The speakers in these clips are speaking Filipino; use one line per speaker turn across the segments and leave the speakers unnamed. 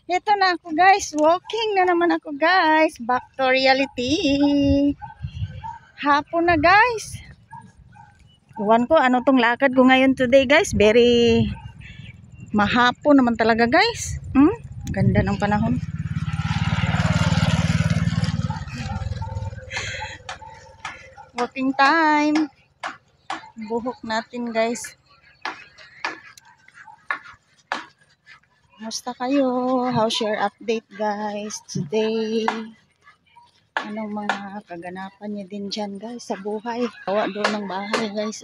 Ito na ako guys. Walking na naman ako guys. Back to reality. Hapon na guys. Iwan ko ano tong lakad ko ngayon today guys. Very mahapon naman talaga guys. Ganda ng panahon. Walking time. Buhok natin guys. Kumusta kayo? How's your update guys today? Anong mga kaganapan niyo din dyan guys sa buhay? Tawa doon ng bahay guys.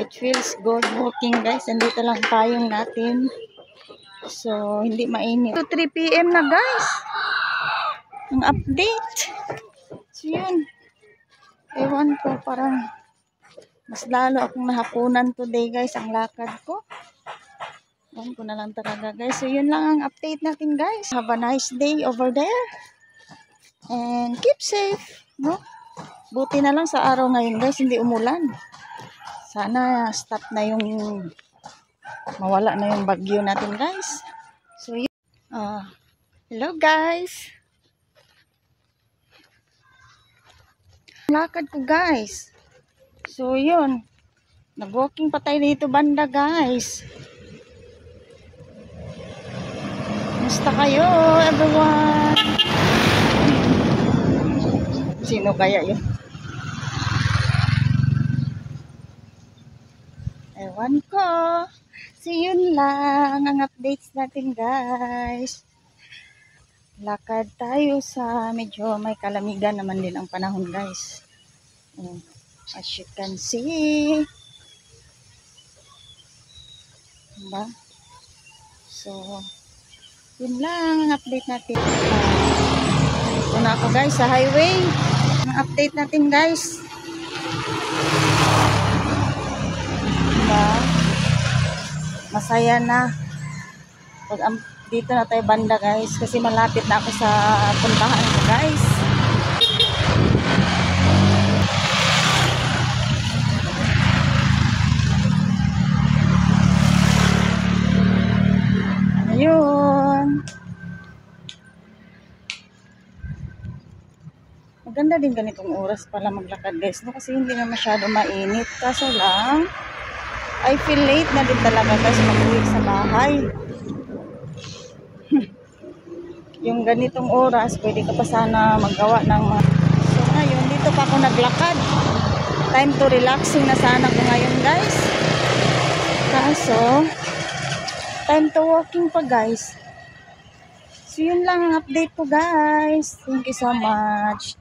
It feels good walking guys. Andito lang tayong natin. So hindi mainit. 3 PM na guys. Ang update. So yun. Ewan ko parang mas lalo akong nahapunan today guys ang lakad ko. Ewan ko na lang talaga guys. So yun lang ang update natin guys. Have a nice day over there. And keep safe. No? Buti na lang sa araw ngayon guys. Hindi umulan. Sana stop na yung mawala na yung bagyo natin guys. So yun. Hello guys. Lakad ko guys. So yun. Nag-walking pa tayo dito banda guys. Kumusta kayo everyone? Sino kaya yun? Ewan ko. So yun lang ang updates natin guys. Lakad tayo sa medyo may kalamigan naman din ang panahon guys. As you can see. Diba? So, yun lang ang update natin. Ito na ako guys sa highway. Ang update natin guys. Diba? Masaya na. Dito na tayo banda guys. Kasi malapit na ako sa puntahan ko guys. Ayun. Maganda din ganitong oras pala maglakad guys. No? Kasi hindi na masyado mainit. Kaso lang, I feel late na din talaga guys mag-uwi sa bahay. Yung ganitong oras, pwede ka pa sana maggawa ng mga... So ngayon, dito pa ako naglakad. Time to relaxing na sana ko ngayon guys. Kaso, time to walking pa guys. So yun lang ang update ko guys. Thank you so much.